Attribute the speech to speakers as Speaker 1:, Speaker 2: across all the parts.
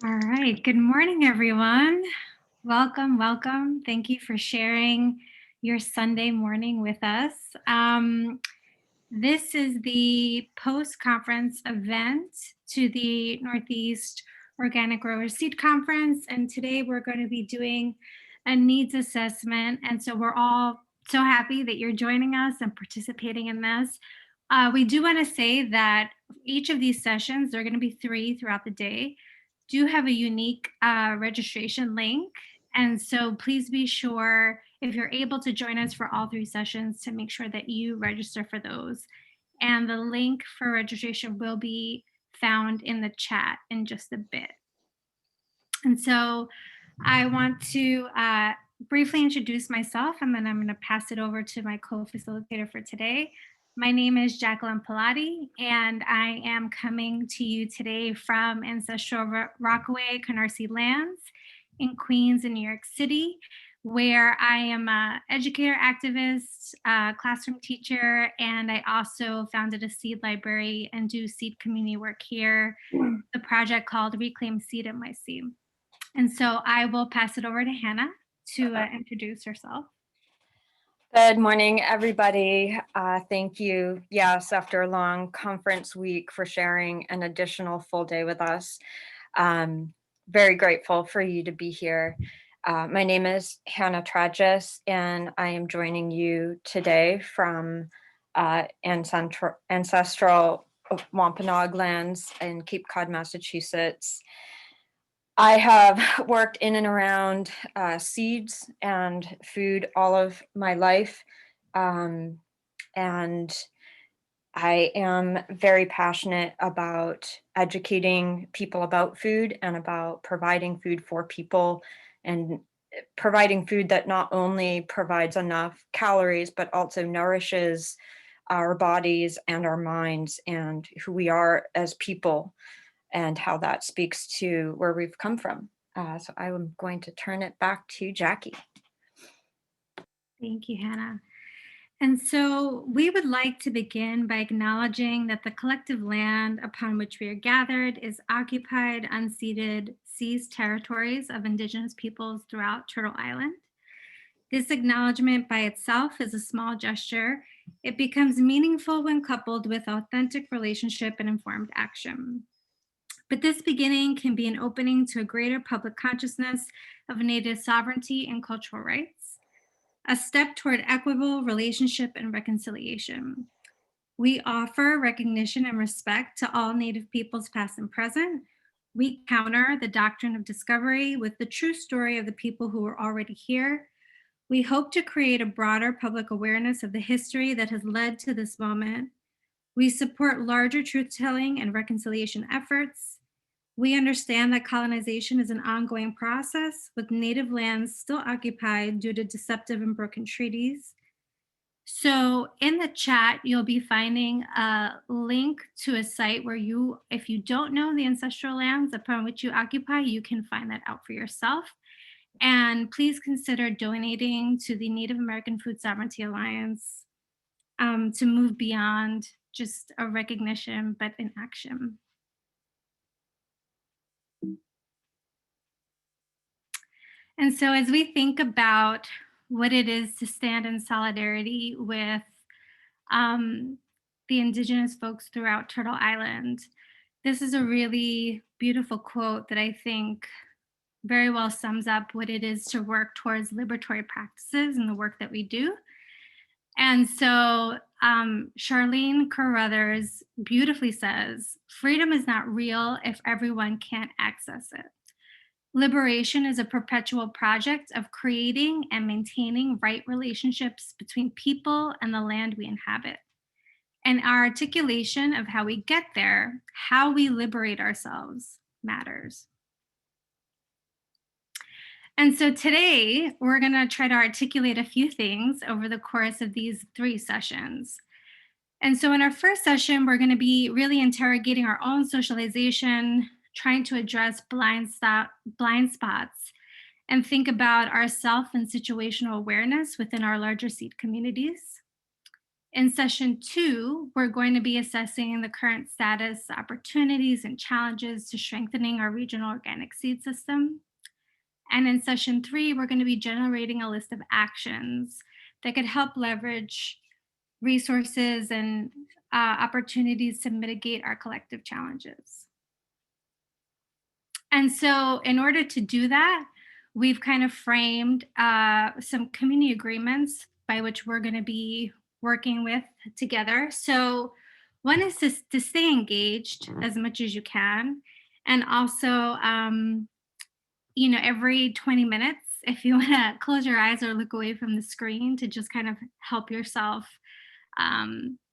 Speaker 1: All right. Good morning, everyone. Welcome, welcome. Thank you for sharing your Sunday morning with us. This is the post-conference event to the Northeast Organic Growers Seed Conference. And today we're going to be doing a needs assessment. And so we're all so happy that you're joining us and participating in this. We do want to say that each of these sessions, there are going to be 3 throughout the day, do have a unique registration link. And so please be sure, if you're able to join us for all 3 sessions, to make sure that you register for those. And the link for registration will be found in the chat in just a bit. And so I want to briefly introduce myself, and then I'm going to pass it over to my co-facilitator for today. My name is Jacqueline Pilati, and I am coming to you today from ancestral Rockaway Canarsie lands in Queens and New York City, where I am an educator, activist, classroom teacher, and I also founded a seed library and do seed community work here, the project called Reclaim Seed at My Seed. And so I will pass it over to Hannah to introduce herself.
Speaker 2: Good morning, everybody. Thank you, yes, after a long conference week, for sharing an additional full day with us. Very grateful for you to be here. My name is Hannah Traggis, and I am joining you today from ancestral Wampanoag lands in Cape Cod, Massachusetts. I have worked in and around seeds and food all of my life, and I am very passionate about educating people about food and about providing food for people, and providing food that not only provides enough calories, but also nourishes our bodies and our minds and who we are as people, and how that speaks to where we've come from. So I am going to turn it back to Jackie.
Speaker 1: Thank you, Hannah. And so we would like to begin by acknowledging that the collective land upon which we are gathered is occupied, unceded, seized territories of Indigenous peoples throughout Turtle Island. This acknowledgement by itself is a small gesture. It becomes meaningful when coupled with authentic relationship and informed action. But this beginning can be an opening to a greater public consciousness of Native sovereignty and cultural rights, a step toward equitable relationship and reconciliation. We offer recognition and respect to all Native peoples past and present. We counter the doctrine of discovery with the true story of the people who are already here. We hope to create a broader public awareness of the history that has led to this moment. We support larger truth-telling and reconciliation efforts. We understand that colonization is an ongoing process, with Native lands still occupied due to deceptive and broken treaties. So in the chat, you'll be finding a link to a site where you, if you don't know the ancestral lands upon which you occupy, you can find that out for yourself. And please consider donating to the Native American Food Sovereignty Alliance to move beyond just a recognition, but an action. And so as we think about what it is to stand in solidarity with the Indigenous folks throughout Turtle Island, this is a really beautiful quote that I think very well sums up what it is to work towards liberatory practices in the work that we do. And so Charlene Carruthers beautifully says, freedom is not real if everyone can't access it. Liberation is a perpetual project of creating and maintaining right relationships between people and the land we inhabit. And our articulation of how we get there, how we liberate ourselves, matters. And so today, we're going to try to articulate a few things over the course of these 3 sessions. And so in our first session, we're going to be really interrogating our own socialization, trying to address blind spots, and think about our self and situational awareness within our larger seed communities. In session 2, we're going to be assessing the current status, opportunities, and challenges to strengthening our regional organic seed system. And in session 3, we're going to be generating a list of actions that could help leverage resources and opportunities to mitigate our collective challenges. And so, in order to do that, we've kind of framed some community agreements by which we're going to be working with together. So, one is to stay engaged as much as you can, and also, every 20 minutes, if you want to close your eyes or look away from the screen to just kind of help yourself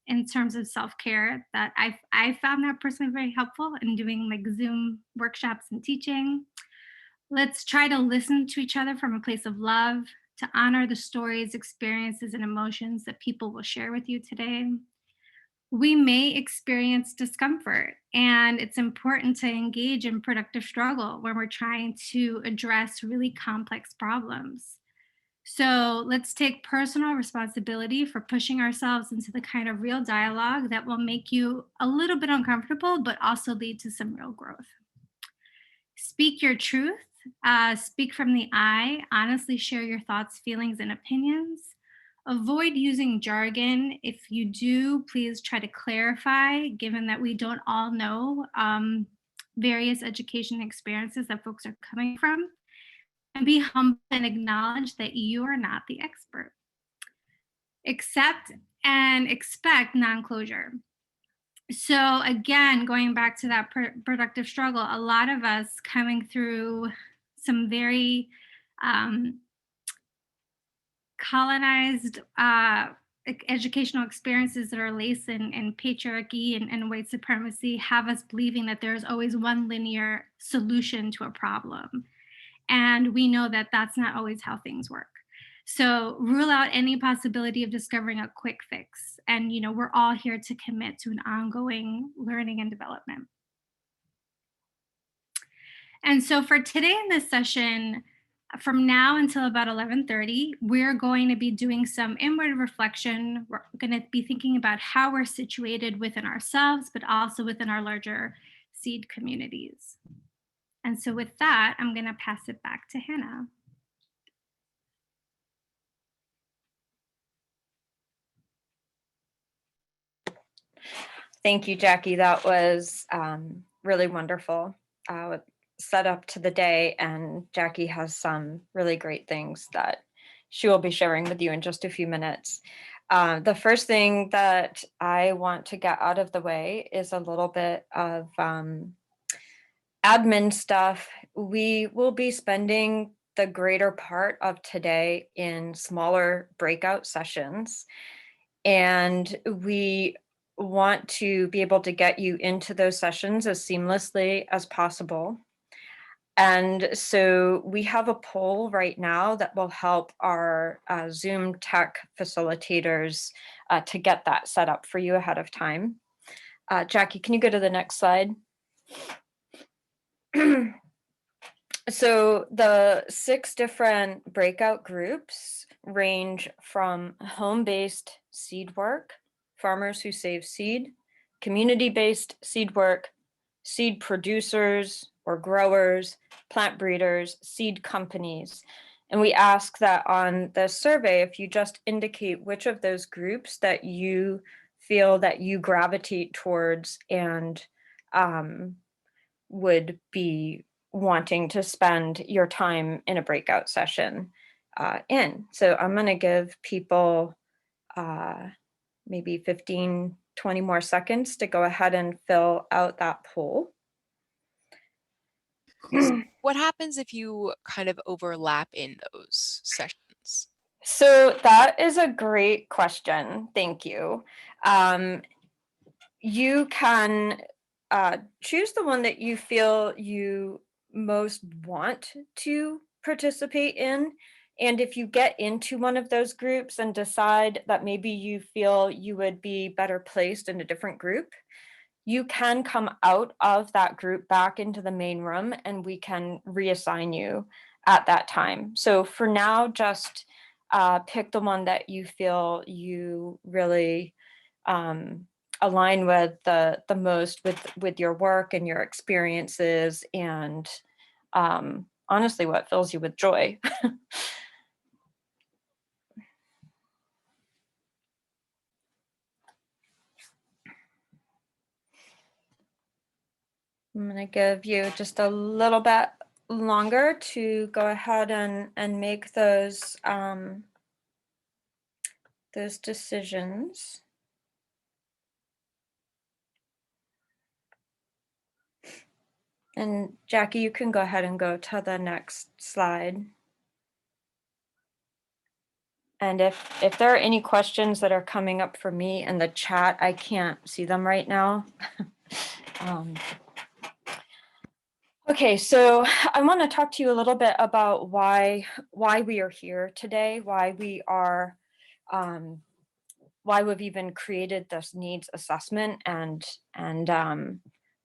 Speaker 1: in terms of self-care, that I found that personally very helpful in doing like Zoom workshops and teaching. Let's try to listen to each other from a place of love, to honor the stories, experiences, and emotions that people will share with you today. We may experience discomfort, and it's important to engage in productive struggle when we're trying to address really complex problems. So let's take personal responsibility for pushing ourselves into the kind of real dialogue that will make you a little bit uncomfortable, but also lead to some real growth. Speak your truth, speak from the I, honestly share your thoughts, feelings, and opinions. Avoid using jargon. If you do, please try to clarify, given that we don't all know various education experiences that folks are coming from. And be humble and acknowledge that you are not the expert. Accept and expect non closure. So, again, going back to that productive struggle, a lot of us coming through some very colonized educational experiences that are laced in patriarchy and white supremacy have us believing that there's always one linear solution to a problem. And we know that that's not always how things work. So rule out any possibility of discovering a quick fix. And, we're all here to commit to an ongoing learning and development. And so for today in this session, from now until about 11:30, we're going to be doing some inward reflection. We're going to be thinking about how we're situated within ourselves, but also within our larger seed communities. And so with that, I'm going to pass it back to Hannah.
Speaker 2: Thank you, Jackie. That was really wonderful. Set up to the day, and Jackie has some really great things that she will be sharing with you in just a few minutes. The first thing that I want to get out of the way is a little bit of admin stuff. We will be spending the greater part of today in smaller breakout sessions, and we want to be able to get you into those sessions as seamlessly as possible. And so we have a poll right now that will help our Zoom tech facilitators to get that set up for you ahead of time. Jackie, can you go to the next slide? So the 6 different breakout groups range from home-based seed work, farmers who save seed, community-based seed work, seed producers or growers, plant breeders, seed companies. And we ask that on the survey, if you just indicate which of those groups that you feel that you gravitate towards and would be wanting to spend your time in a breakout session in. So I'm going to give people maybe 15, 20 more seconds to go ahead and fill out that poll.
Speaker 3: So what happens if you kind of overlap in those sessions?
Speaker 2: So that is a great question. Thank you. You can choose the one that you feel you most want to participate in. And if you get into one of those groups and decide that maybe you feel you would be better placed in a different group, you can come out of that group back into the main room and we can reassign you at that time. So for now, just pick the one that you feel you really align with the most with your work and your experiences, and honestly, what fills you with joy. I'm going to give you just a little bit longer to go ahead and make those decisions. And Jackie, you can go ahead and go to the next slide. And if there are any questions that are coming up for me in the chat, I can't see them right now. Okay, so I want to talk to you a little bit about why we are here today, why we've even created this needs assessment and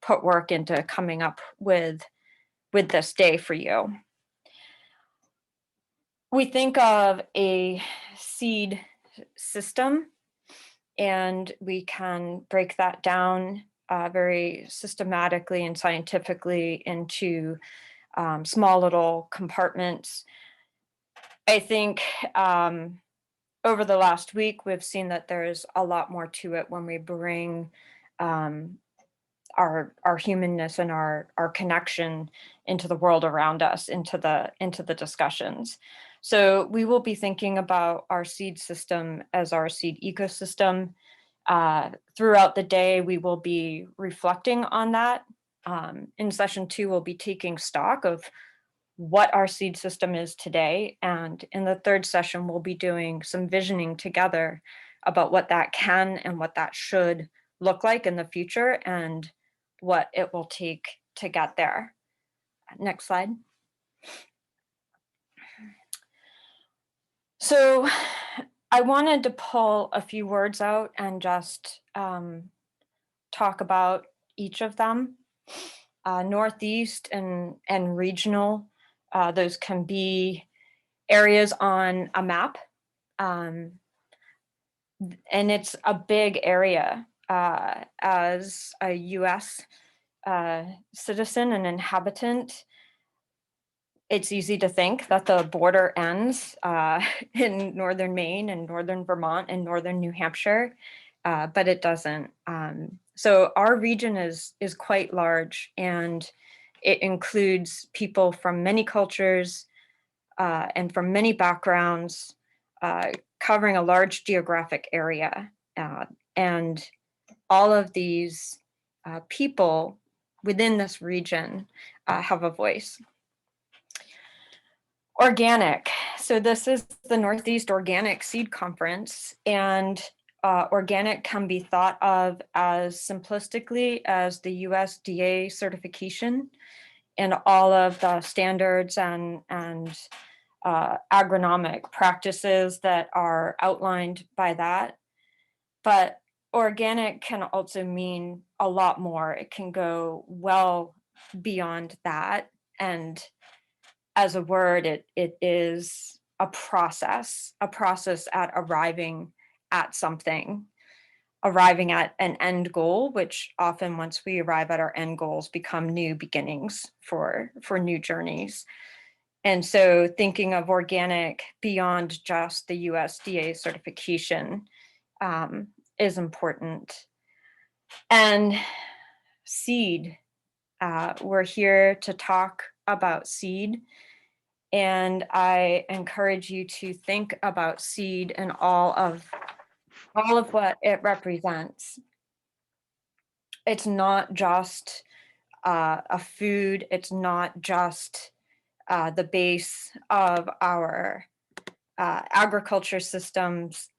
Speaker 2: put work into coming up with this day for you. We think of a seed system, and we can break that down very systematically and scientifically into small little compartments. I think over the last week, we've seen that there's a lot more to it when we bring our humanness and our connection into the world around us, into the discussions. So we will be thinking about our seed system as our seed ecosystem. Throughout the day, we will be reflecting on that. In session 2, we'll be taking stock of what our seed system is today. And in the third session, we'll be doing some visioning together about what that can and what that should look like in the future and what it will take to get there. Next slide. So I wanted to pull a few words out and just talk about each of them. Northeast and regional, those can be areas on a map. And it's a big area. As a US citizen and inhabitant, it's easy to think that the border ends in northern Maine and northern Vermont and northern New Hampshire, but it doesn't. So our region is quite large, and it includes people from many cultures and from many backgrounds, covering a large geographic area. And all of these people within this region have a voice. Organic. So this is the Northeast Organic Seed Conference, and organic can be thought of as simplistically as the USDA certification and all of the standards and agronomic practices that are outlined by that. But organic can also mean a lot more. It can go well beyond that. And as a word, it is a process at arriving at something, arriving at an end goal, which often once we arrive at our end goals become new beginnings for new journeys. And so thinking of organic beyond just the USDA certification is important. And seed, we're here to talk about seed. And I encourage you to think about seed and all of what it represents. It's not just a food. It's not just the base of our agriculture systems.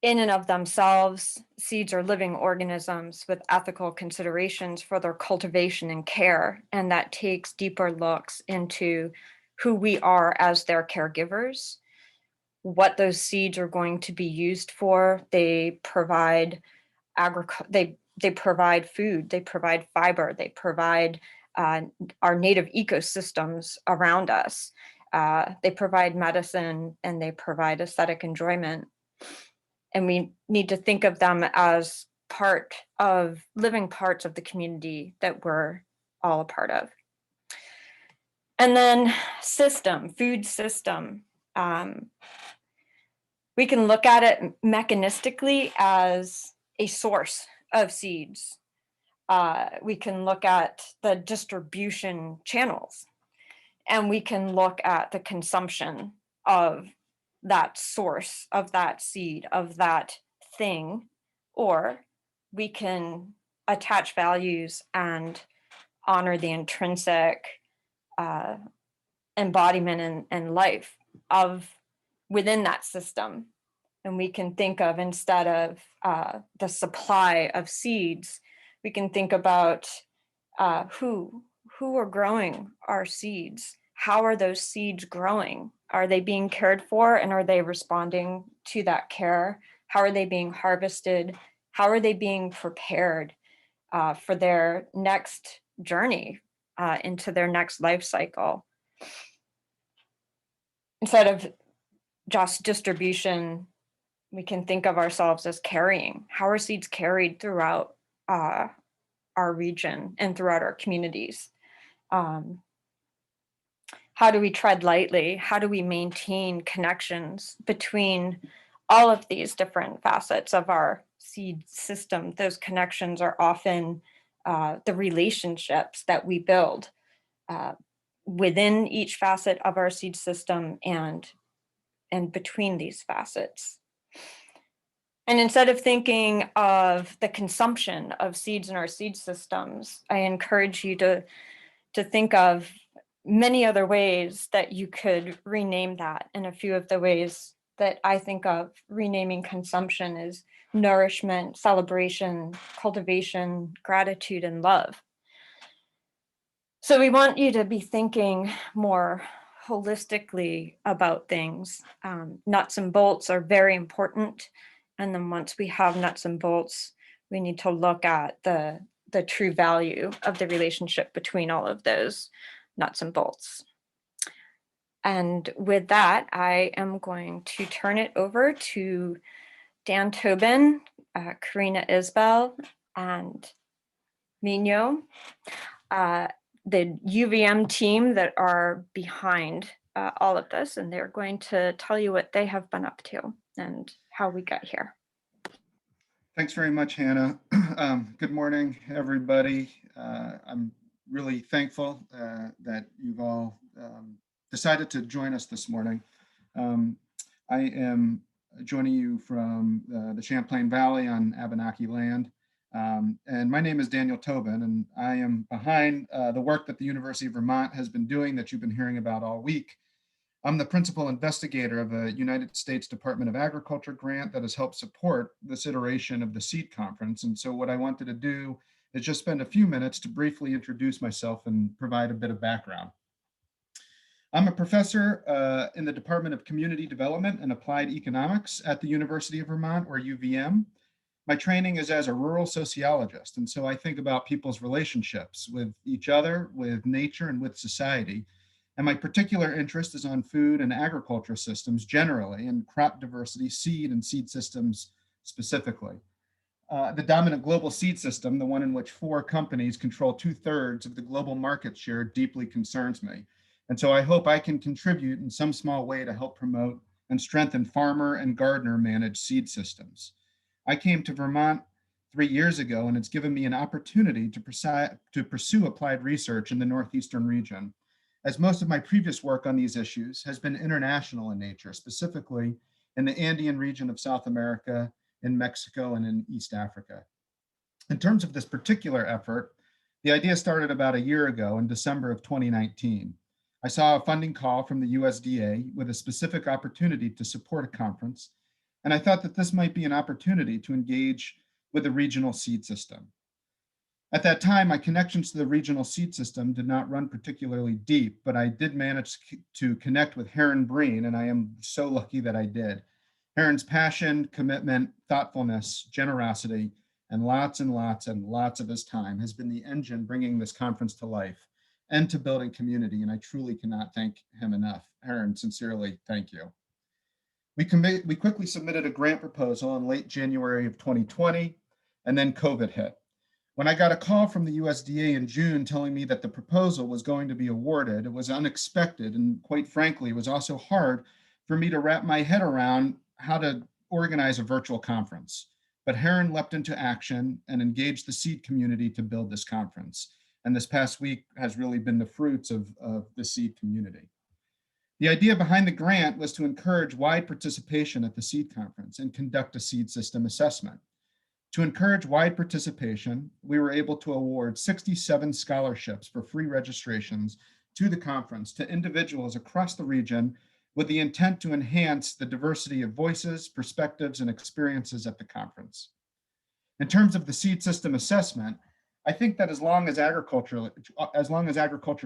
Speaker 2: In and of themselves, seeds are living organisms with ethical considerations for their cultivation and care, and that takes deeper looks into who we are as their caregivers, what those seeds are going to be used for. They provide they provide food, they provide fiber, they provide our native ecosystems around us. They provide medicine and they provide aesthetic enjoyment. And we need to think of them as part of living parts of the community that we're all a part of. And then food system. We can look at it mechanistically as a source of seeds. We can look at the distribution channels, and we can look at the consumption of that source, of that seed, of that thing, or we can attach values and honor the intrinsic embodiment and life of within that system. And we can think of, instead of the supply of seeds, we can think about who are growing our seeds. How are those seeds growing? Are they being cared for, and are they responding to that care? How are they being harvested? How are they being prepared for their next journey into their next life cycle? Instead of just distribution, we can think of ourselves as carrying. How are seeds carried throughout our region and throughout our communities? How do we tread lightly? How do we maintain connections between all of these different facets of our seed system? Those connections are often the relationships that we build within each facet of our seed system and between these facets. And instead of thinking of the consumption of seeds in our seed systems, I encourage you to think of many other ways that you could rename that. And a few of the ways that I think of renaming consumption is nourishment, celebration, cultivation, gratitude, and love. So we want you to be thinking more holistically about things. Nuts and bolts are very important. And then once we have nuts and bolts, we need to look at the true value of the relationship between all of those nuts and bolts. And with that, I am going to turn it over to Dan Tobin, Carina Isabel, and Megnot, the UVM team that are behind all of this, and they're going to tell you what they have been up to and how we got here.
Speaker 4: Thanks very much, Hannah. Good morning, everybody. I'm really thankful that you've all decided to join us this morning. I am joining you from the Champlain Valley on Abenaki land. And my name is Daniel Tobin, and I am behind the work that the University of Vermont has been doing that you've been hearing about all week. I'm the principal investigator of a United States Department of Agriculture grant that has helped support this iteration of the SEED conference. And so what I wanted to do is just spend a few minutes to briefly introduce myself and provide a bit of background. I'm a professor in the Department of Community Development and Applied Economics at the University of Vermont, or UVM. My training is as a rural sociologist, and so I think about people's relationships with each other, with nature, and with society. And my particular interest is on food and agriculture systems generally, and crop diversity, seed and seed systems specifically. The dominant global seed system, the one in which 4 companies control 2/3 of the global market share, deeply concerns me. And so I hope I can contribute in some small way to help promote and strengthen farmer and gardener managed seed systems. I came to Vermont 3 years ago, and it's given me an opportunity to pursue applied research in the Northeastern region, as most of my previous work on these issues has been international in nature, specifically in the Andean region of South America, in Mexico, and in East Africa. In terms of this particular effort, the idea started about a year ago in December of 2019. I saw a funding call from the USDA with a specific opportunity to support a conference, and I thought that this might be an opportunity to engage with the regional seed system. At that time, my connections to the regional seed system did not run particularly deep, but I did manage to connect with Heron Breen, and I am so lucky that I did. Heron's passion, commitment, thoughtfulness, generosity, and lots of his time has been the engine bringing this conference to life. and to building community. And I truly cannot thank him enough. Aaron, sincerely, thank you. We quickly submitted a grant proposal in late January of 2020, and then COVID hit. When I got a call from the USDA in June telling me that the proposal was going to be awarded, it was unexpected. And quite frankly, it was also hard for me to wrap my head around how to organize a virtual conference. But Heron leapt into action and engaged the seed community to build this conference. And this past week has really been the fruits of the seed community. The idea behind the grant was to encourage wide participation at the seed conference and conduct a seed system assessment. To encourage wide participation, we were able to award 67 scholarships for free registrations to the conference to individuals across the region with the intent to enhance the diversity of voices, perspectives, and experiences at the conference. In terms of the seed system assessment, I think that as long as agriculture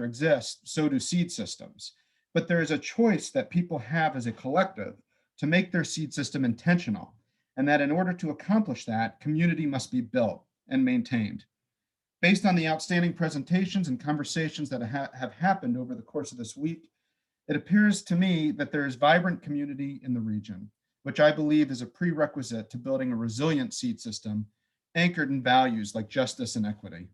Speaker 4: exists, so do seed systems. But there is a choice that people have as a collective to make their seed system intentional, and that in order to accomplish that, community must be built and maintained. Based on the outstanding presentations and conversations that have happened over the course of this week, it appears to me that there is vibrant community in the region, which I believe is a prerequisite to building a resilient seed system anchored in values like justice and equity.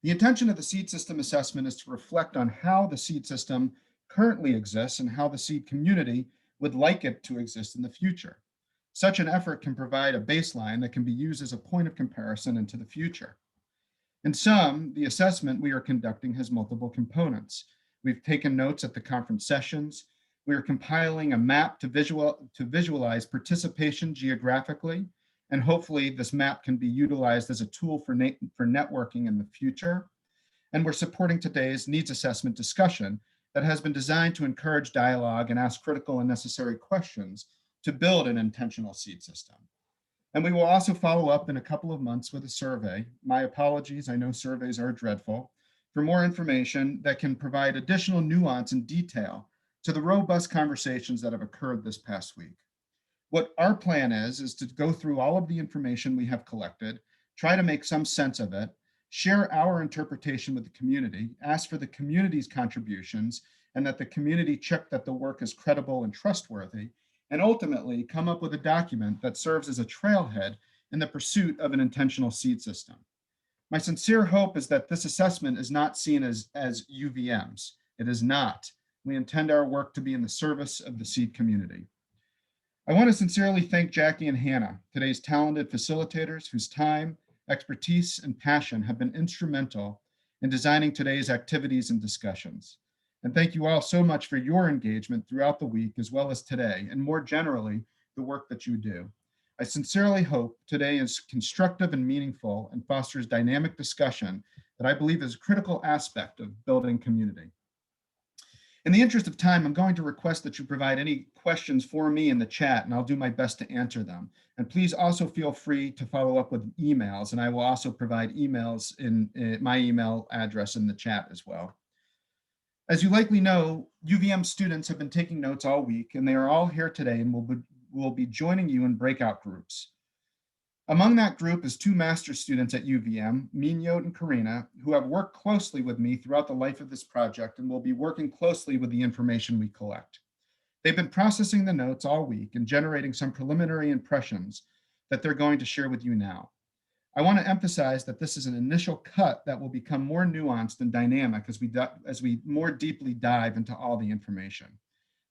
Speaker 4: The intention of the seed system assessment is to reflect on how the seed system currently exists and how the seed community would like it to exist in the future. Such an effort can provide a baseline that can be used as a point of comparison into the future. In sum, the assessment we are conducting has multiple components. We've taken notes at the conference sessions. We are compiling a map to visualize participation geographically, and hopefully this map can be utilized as a tool for networking in the future. And we're supporting today's needs assessment discussion that has been designed to encourage dialogue and ask critical and necessary questions to build an intentional seed system. And we will also follow up in a couple of months with a survey. My apologies, I know surveys are dreadful, for more information that can provide additional nuance and detail to the robust conversations that have occurred this past week. What our plan is to go through all of the information we have collected, try to make some sense of it, share our interpretation with the community, ask for the community's contributions, and that the community check that the work is credible and trustworthy, and ultimately come up with a document that serves as a trailhead in the pursuit of an intentional seed system. My sincere hope is that this assessment is not seen as UVMs. It is not. We intend our work to be in the service of the seed community. I want to sincerely thank Jackie and Hannah, today's talented facilitators whose time, expertise, and passion have been instrumental in designing today's activities and discussions. And thank you all so much for your engagement throughout the week, as well as today, and more generally, the work that you do. I sincerely hope today is constructive and meaningful and fosters dynamic discussion that I believe is a critical aspect of building community. In the interest of time, I'm going to request that you provide any questions for me in the chat, and I'll do my best to answer them. And please also feel free to follow up with emails, and I will also provide emails in my email address in the chat as well. As you likely know, UVM students have been taking notes all week, and they are all here today and will be joining you in breakout groups. Among that group is two master's students at UVM, Megnot and Carina, who have worked closely with me throughout the life of this project and will be working closely with the information we collect. They've been processing the notes all week and generating some preliminary impressions that they're going to share with you now. I want to emphasize that this is an initial cut that will become more nuanced and dynamic as we more deeply dive into all the information.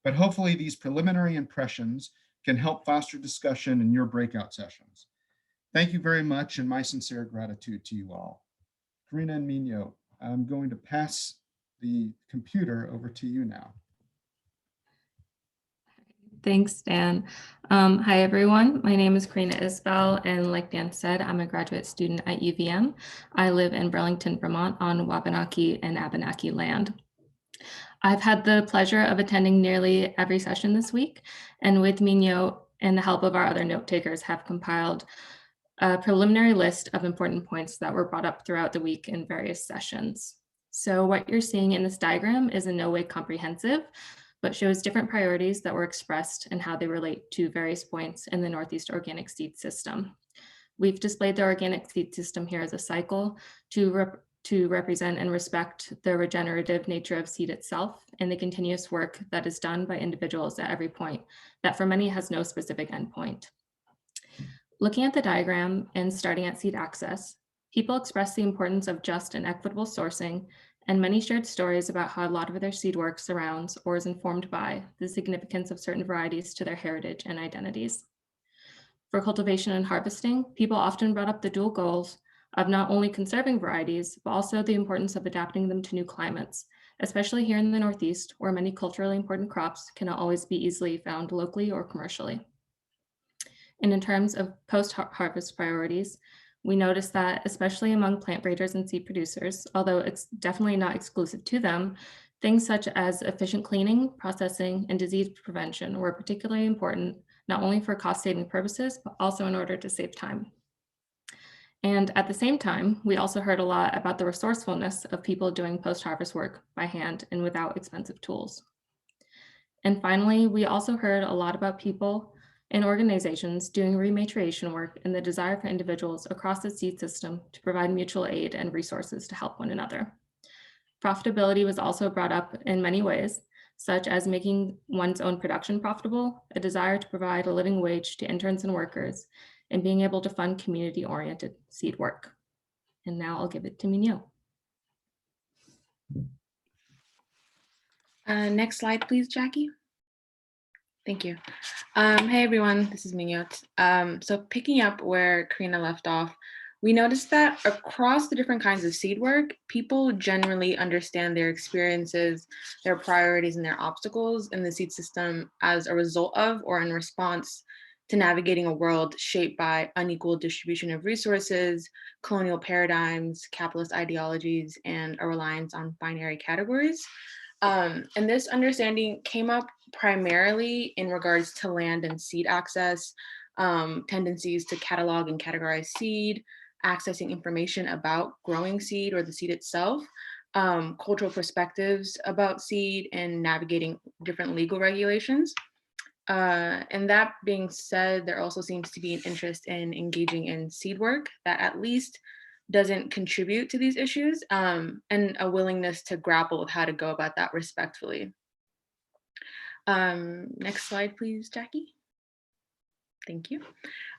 Speaker 4: But hopefully these preliminary impressions can help foster discussion in your breakout sessions. Thank you very much, and my sincere gratitude to you all. Carina and Megnot, I'm going to pass the computer over to you now.
Speaker 5: Thanks, Dan. Hi, everyone. My name is Carina Isabel, and like Dan said, I'm a graduate student at UVM. I live in Burlington, Vermont on Wabanaki and Abenaki land. I've had the pleasure of attending nearly every session this week, and with Megnot and the help of our other note takers have compiled a preliminary list of important points that were brought up throughout the week in various sessions. So what you're seeing in this diagram is in no way comprehensive, but shows different priorities that were expressed and how they relate to various points in the Northeast Organic Seed System. We've displayed the organic seed system here as a cycle to to represent and respect the regenerative nature of seed itself and the continuous work that is done by individuals at every point that for many has no specific endpoint. Looking at the diagram and starting at seed access, people express the importance of just and equitable sourcing, and many shared stories about how a lot of their seed work surrounds or is informed by the significance of certain varieties to their heritage and identities. For cultivation and harvesting, people often brought up the dual goals of not only conserving varieties, but also the importance of adapting them to new climates, especially here in the Northeast, where many culturally important crops cannot always be easily found locally or commercially. And in terms of post-harvest priorities, we noticed that, especially among plant breeders and seed producers, although it's definitely not exclusive to them, things such as efficient cleaning, processing, and disease prevention were particularly important, not only for cost-saving purposes, but also in order to save time. And at the same time, we also heard a lot about the resourcefulness of people doing post-harvest work by hand and without expensive tools. And finally, we also heard a lot about people and organizations doing rematriation work and the desire for individuals across the seed system to provide mutual aid and resources to help one another. Profitability was also brought up in many ways, such as making one's own production profitable, a desire to provide a living wage to interns and workers, and being able to fund community-oriented seed work. And now I'll give it to Megnot.
Speaker 6: Next slide, please, Jackie. Thank you. Hey, everyone, this is Megnot. So picking up where Carina left off, we noticed that across the different kinds of seed work, people generally understand their experiences, their priorities, and their obstacles in the seed system as a result of or in response to navigating a world shaped by unequal distribution of resources, colonial paradigms, capitalist ideologies, and a reliance on binary categories. And this understanding came up primarily in regards to land and seed access, tendencies to catalog and categorize seed, accessing information about growing seed or the seed itself, cultural perspectives about seed, and navigating different legal regulations. And that being said, there also seems to be an interest in engaging in seed work that at least doesn't contribute to these issues, and a willingness to grapple with how to go about that respectfully. Next slide, please, Jackie. Thank you.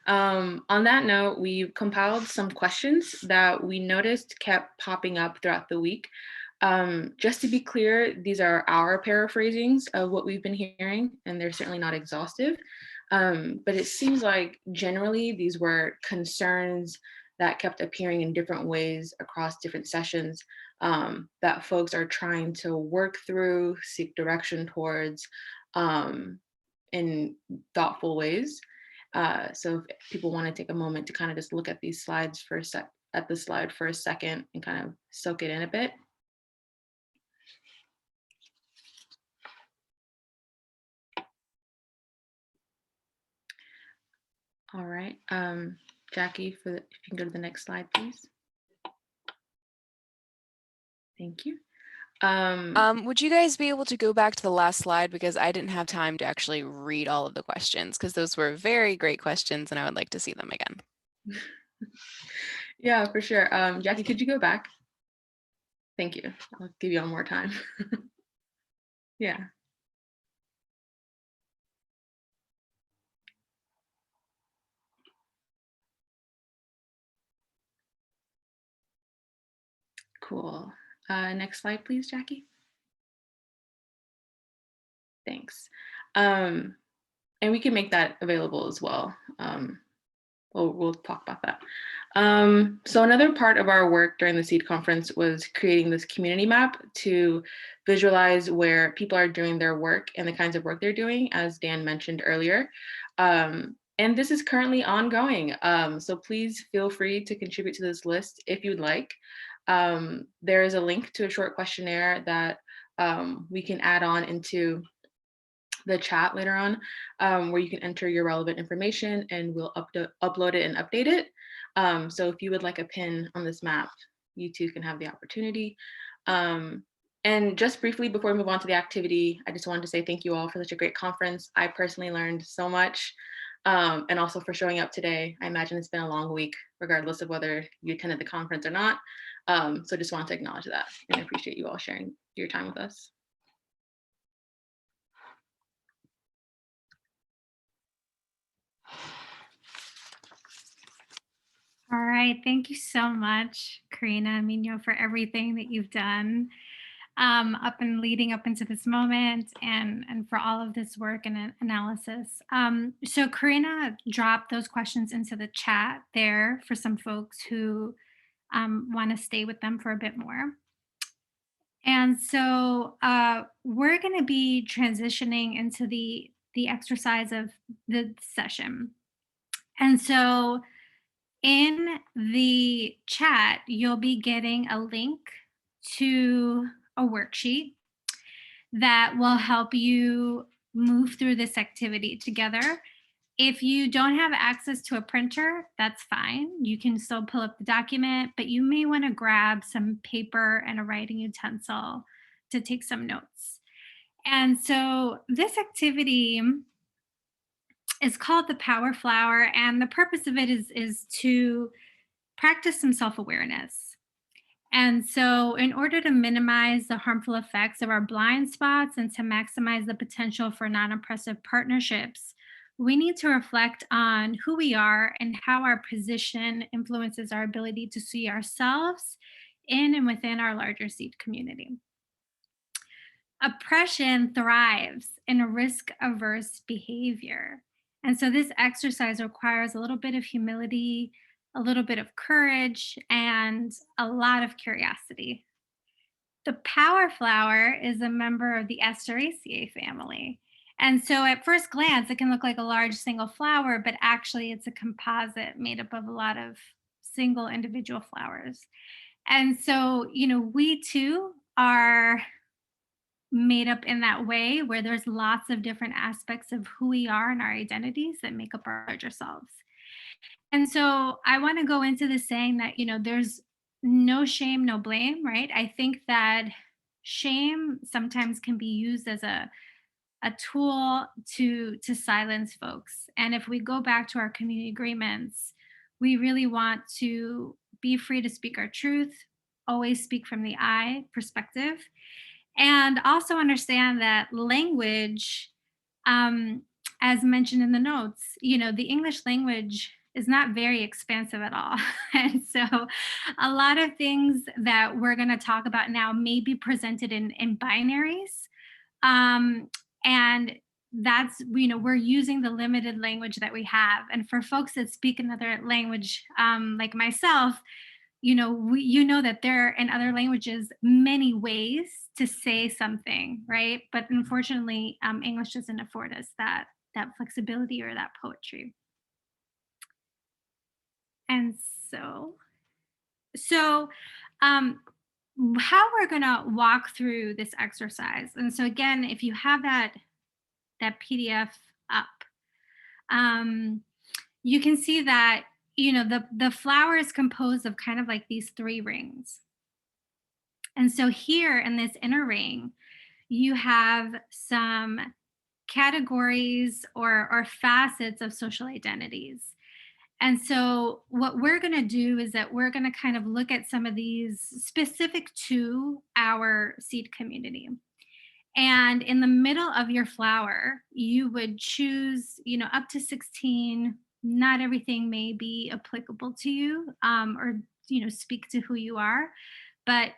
Speaker 6: On that note, we've compiled some questions that we noticed kept popping up throughout the week. Just to be clear, these are our paraphrasings of what we've been hearing, and they're certainly not exhaustive. But it seems like generally these were concerns that kept appearing in different ways across different sessions, that folks are trying to work through, seek direction towards in thoughtful ways. So if people want to take a moment to kind of just look at these slides for the slide for a second and kind of soak it in a bit. All right, Jackie, if you can go to the next slide, please. Thank you.
Speaker 3: Would you guys be able to go back to the last slide, because I didn't have time to actually read all of the questions, because those were very great questions and I would like to see them again.
Speaker 6: Yeah, for sure. Jackie, could you go back? Thank you. I'll give you all more time. Yeah. Cool. Next slide, please, Jackie. Thanks. And we can make that available as well. We'll talk about that. So another part of our work during the SEED conference was creating this community map to visualize where people are doing their work and the kinds of work they're doing, as Dan mentioned earlier. And this is currently ongoing. So please feel free to contribute to this list if you'd like. There is a link to a short questionnaire that we can add on into the chat later on, where you can enter your relevant information and we'll upload it and update it. So if you would like a pin on this map, you too can have the opportunity. And just briefly before we move on to the activity, I just wanted to say thank you all for such a great conference. I personally learned so much, and also for showing up today. I imagine it's been a long week regardless of whether you attended the conference or not. So just wanted to acknowledge that, and I appreciate you all sharing your time with us.
Speaker 1: All right. Thank you so much, Carina and Megnot, for everything that you've done up and leading up into this moment, and for all of this work and analysis. So Carina dropped those questions into the chat there for some folks who want to stay with them for a bit more. And so we're going to be transitioning into the exercise of the session. And so in the chat, you'll be getting a link to a worksheet that will help you move through this activity together. If you don't have access to a printer, that's fine. You can still pull up the document, but you may want to grab some paper and a writing utensil to take some notes. And so this activity is called the Power Flower, and the purpose of it is to practice some self-awareness. And so in order to minimize the harmful effects of our blind spots and to maximize the potential for non-oppressive partnerships, we need to reflect on who we are and how our position influences our ability to see ourselves in and within our larger seed community. Oppression thrives in a risk-averse behavior. And so this exercise requires a little bit of humility, a little bit of courage, and a lot of curiosity. The power flower is a member of the Asteraceae family. And so at first glance, it can look like a large single flower, but actually it's a composite made up of a lot of single individual flowers. And so, we too are made up in that way, where there's lots of different aspects of who we are and our identities that make up our larger selves. And so I want to go into this saying that, there's no shame, no blame, right? I think that shame sometimes can be used as a tool to silence folks. And if we go back to our community agreements, we really want to be free to speak our truth, always speak from the I perspective, and also understand that language, as mentioned in the notes, the English language is not very expansive at all. And so a lot of things that we're going to talk about now may be presented in binaries. And that's, we're using the limited language that we have. And for folks that speak another language, like myself, you know that there are in other languages many ways to say something, right? But unfortunately, English doesn't afford us that flexibility or that poetry. And so how we're gonna walk through this exercise. And so again, if you have that PDF up, you can see that the flower is composed of kind of like these 3 rings. And so here in this inner ring, you have some categories or facets of social identities. And so what we're going to do is that we're going to kind of look at some of these specific to our seed community. And in the middle of your flower, you would choose, up to 16. Not everything may be applicable to you, or, speak to who you are. But,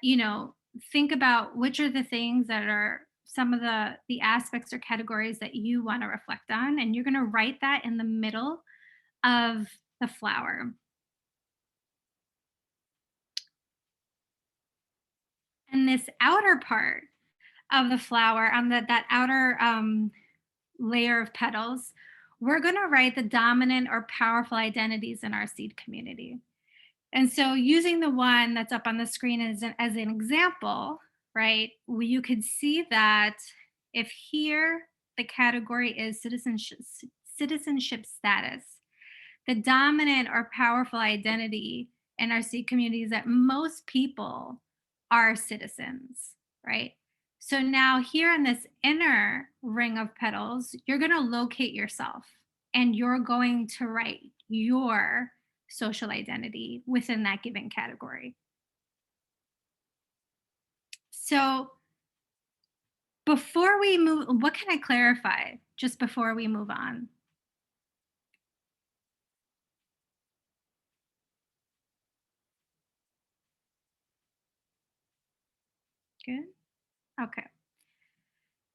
Speaker 1: think about which are the things that are some of the aspects or categories that you want to reflect on. And you're going to write that in the middle of the flower. And this outer part of the flower, on that outer layer of petals, we're going to write the dominant or powerful identities in our seed community. And so using the one that's up on the screen as an example, right, you could see that if here the category is citizenship status, the dominant or powerful identity in our seed community is that most people are citizens, right? So now here in this inner ring of petals, you're going to locate yourself and you're going to write your social identity within that given category. So before we move, what can I clarify just before we move on? Good. Okay.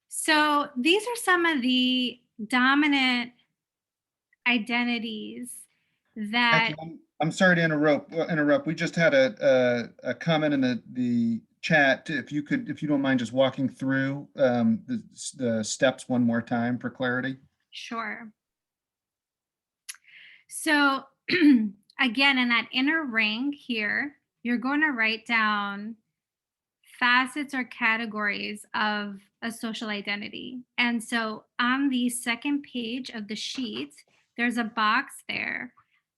Speaker 1: So these are some of the dominant identities that,
Speaker 4: Jackie, I'm sorry to interrupt. We just had a comment in the chat. If you don't mind just walking through the steps one more time for clarity.
Speaker 1: sure. So again, in that inner ring here, you're going to write down facets or categories of a social identity. And so on the second page of the sheet, there's a box there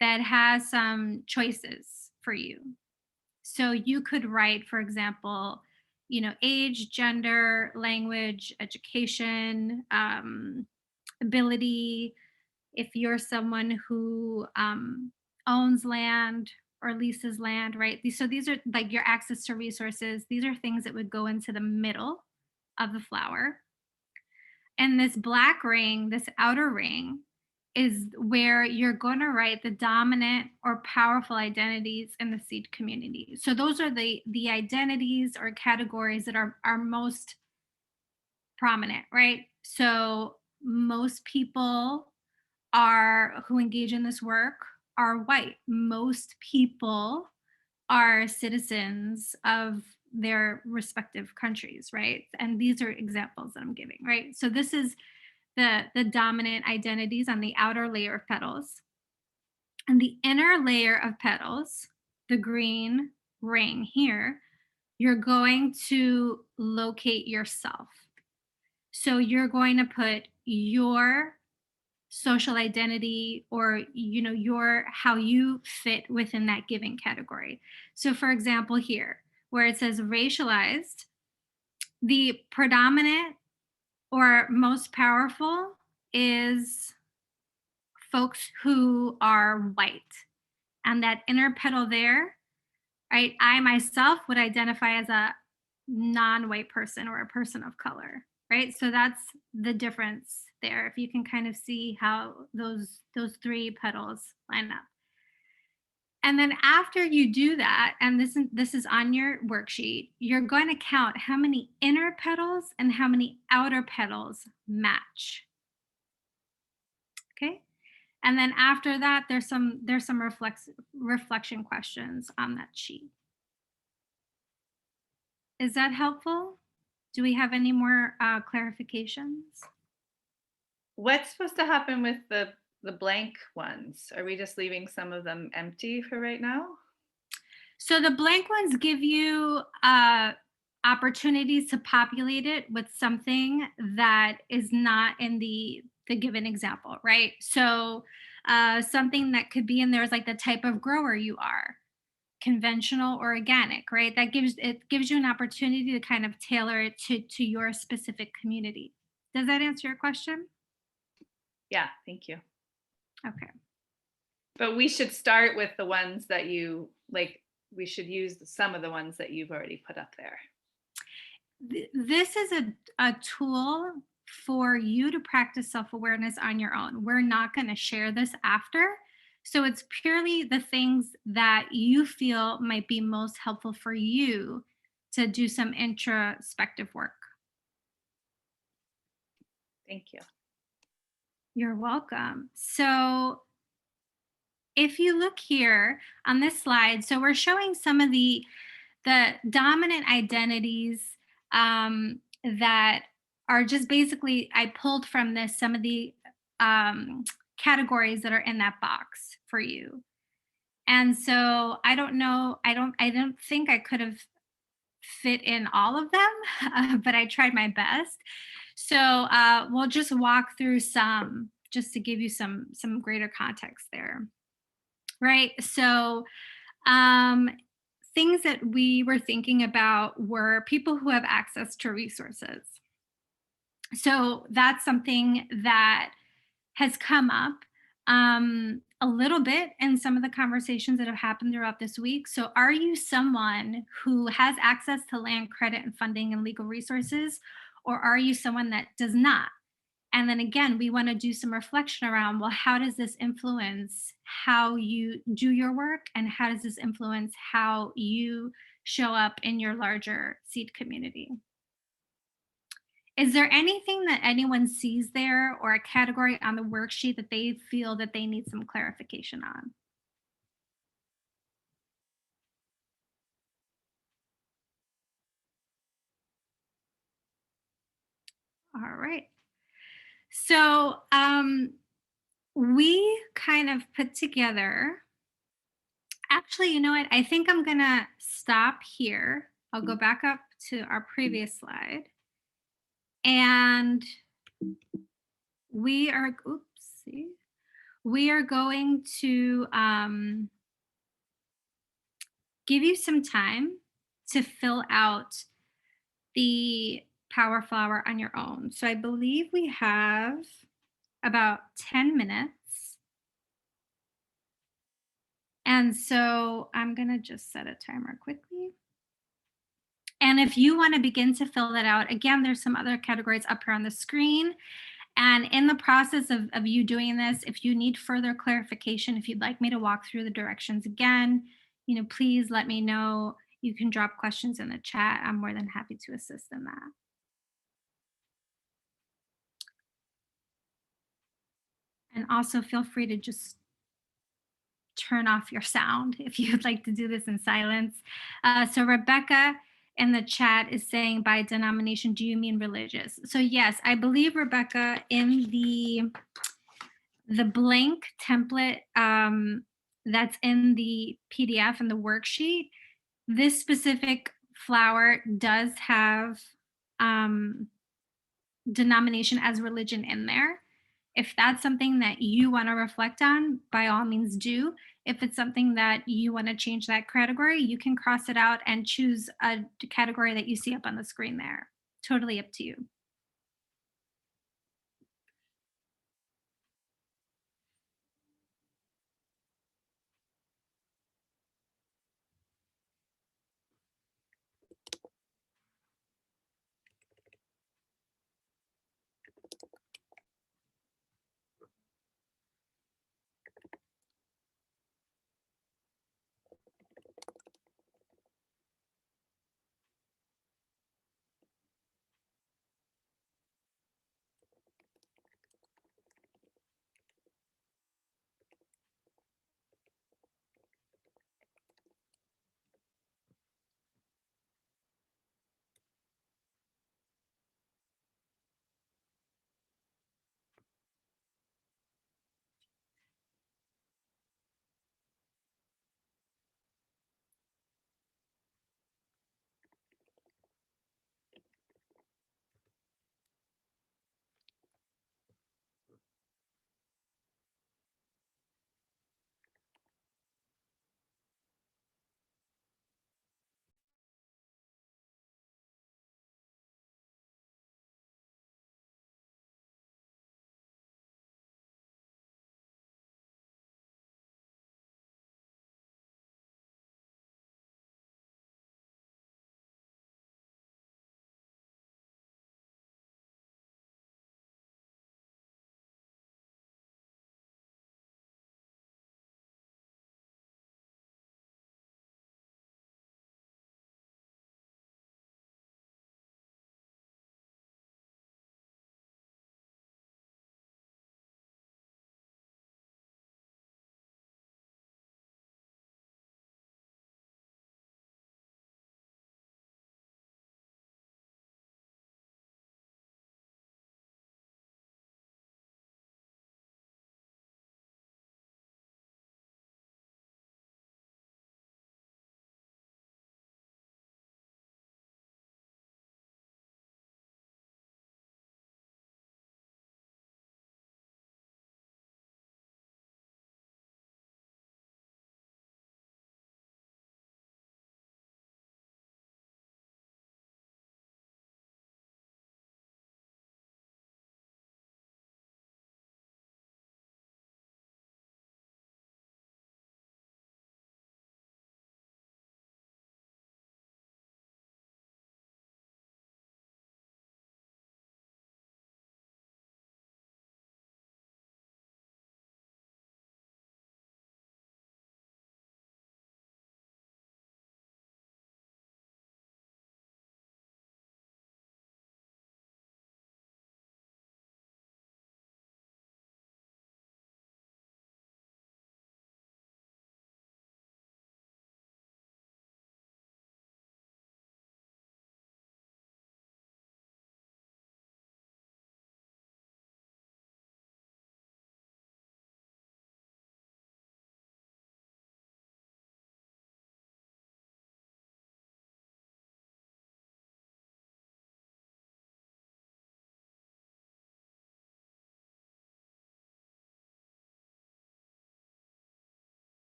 Speaker 1: that has some choices for you. So you could write, for example, age, gender, language, education, ability. If you're someone who owns land or leases land, right? These are like your access to resources. These are things that would go into the middle of the flower. And this black ring, this outer ring, is where you're going to write the dominant or powerful identities in the seed community. So those are the identities or categories that are most prominent, right? So most people who engage in this work are white. Most people are citizens of their respective countries, right? And these are examples that I'm giving, right? So this is the dominant identities on the outer layer of petals. And the inner layer of petals, the green ring here, you're going to locate yourself. So you're going to put your social identity or your how you fit within that given category. So for example, here where it says racialized, the predominant or most powerful is folks who are white. And that inner petal there, right? I myself would identify as a non-white person or a person of color, right? So that's the difference there. If you can kind of see how those three petals line up. And then after you do that, and this is on your worksheet, you're going to count how many inner petals and how many outer petals match. Okay? And then after that, there's some reflection questions on that sheet. Is that helpful? Do we have any more clarifications?
Speaker 7: What's supposed to happen with the blank ones? Are we just leaving some of them empty for right now?
Speaker 1: So the blank ones give you opportunities to populate it with something that is not in the given example, right? So something that could be in there is like the type of grower you are, conventional or organic, right? That gives you an opportunity to kind of tailor it to your specific community. Does that answer your question?
Speaker 7: Yeah, thank you.
Speaker 1: Okay.
Speaker 7: But we should start with the ones that you like. We should use some of the ones that you've already put up there.
Speaker 1: This is a tool for you to practice self-awareness on your own. We're not going to share this after. So it's purely the things that you feel might be most helpful for you to do some introspective work.
Speaker 7: Thank you.
Speaker 1: You're welcome. So if you look here on this slide, so we're showing some of the dominant identities that are just basically, I pulled from this some of the categories that are in that box for you. And so I don't know, I don't think I could have fit in all of them, but I tried my best. So we'll just walk through some just to give you some greater context there. Right. So things that we were thinking about were people who have access to resources. So that's something that has come up. a little bit in some of the conversations that have happened throughout this week. So are you someone who has access to land credit and funding and legal resources, or are you someone that does not? And then again, we want to do some reflection around, well, how does this influence how you do your work? And how does this influence how you show up in your larger seed community? Is there anything that anyone sees there or a category on the worksheet that they feel that they need some clarification on? All right. So we kind of put together, actually, you know what? I think I'm going to stop here. I'll go back up to our previous slide. And we are, oopsie, we are going to give you some time to fill out the power flower on your own. So I believe we have about 10 minutes. And so I'm going to just set a timer quickly. And if you want to begin to fill that out, again, there's some other categories up here on the screen. And in the process of you doing this, if you need further clarification, if you'd like me to walk through the directions again, please let me know. You can drop questions in the chat. I'm more than happy to assist in that. And also feel free to just turn off your sound if you'd like to do this in silence. So Rebecca in the chat is saying, by denomination, do you mean religious? So yes, I believe, Rebecca, in the blank template that's in the PDF and the worksheet, this specific flower does have denomination as religion in there. If that's something that you want to reflect on, by all means do. If it's something that you want to change that category, you can cross it out and choose a category that you see up on the screen there. Totally up to you.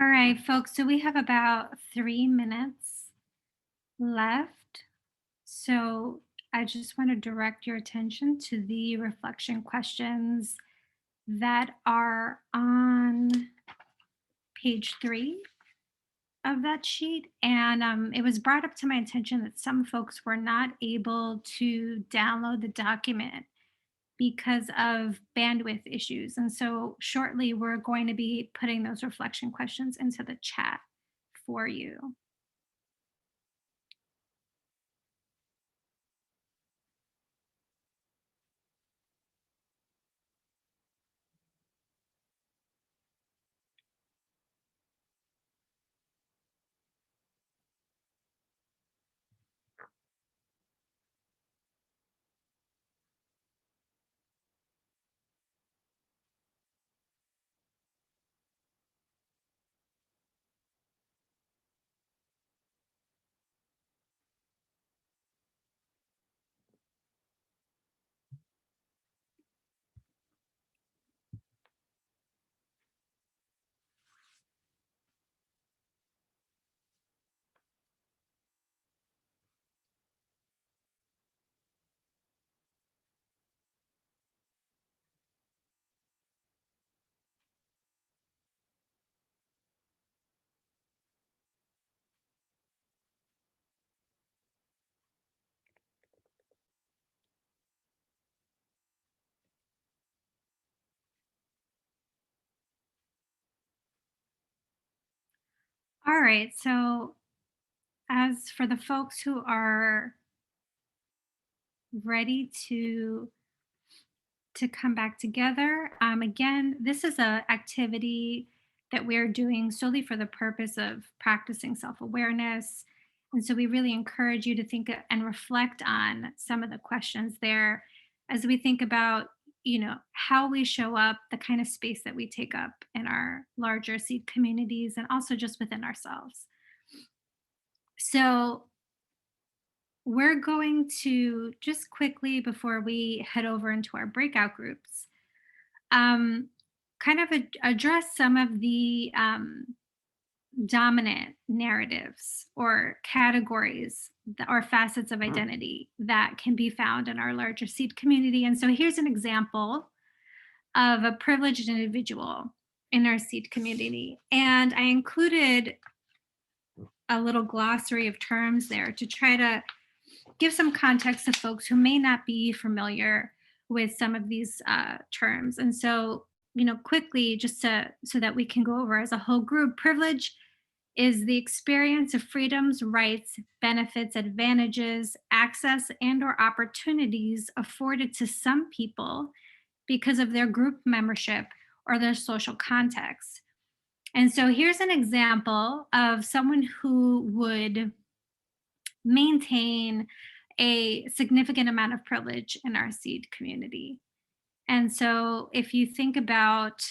Speaker 1: All right, folks, so we have about 3 minutes left. So I just want to direct your attention to the reflection questions that are on page 3 of that sheet. And it was brought up to my attention that some folks were not able to download the document because of bandwidth issues. And so shortly, we're going to be putting those reflection questions into the chat for you. All right, so as for the folks who are ready to come back together, again, this is a activity that we're doing solely for the purpose of practicing self-awareness. And so we really encourage you to think and reflect on some of the questions there as we think about, how we show up, the kind of space that we take up in our larger seed communities, and also just within ourselves. So we're going to just quickly, before we head over into our breakout groups, um, kind of address some of the dominant narratives or categories or facets of identity that can be found in our larger seed community. And so here's an example of a privileged individual in our seed community. And I included a little glossary of terms there to try to give some context to folks who may not be familiar with some of these terms. And so, quickly, just so that we can go over as a whole group, privilege is the experience of freedoms, rights, benefits, advantages, access, and or opportunities afforded to some people because of their group membership or their social context. And so here's an example of someone who would maintain a significant amount of privilege in our seed community. And so if you think about,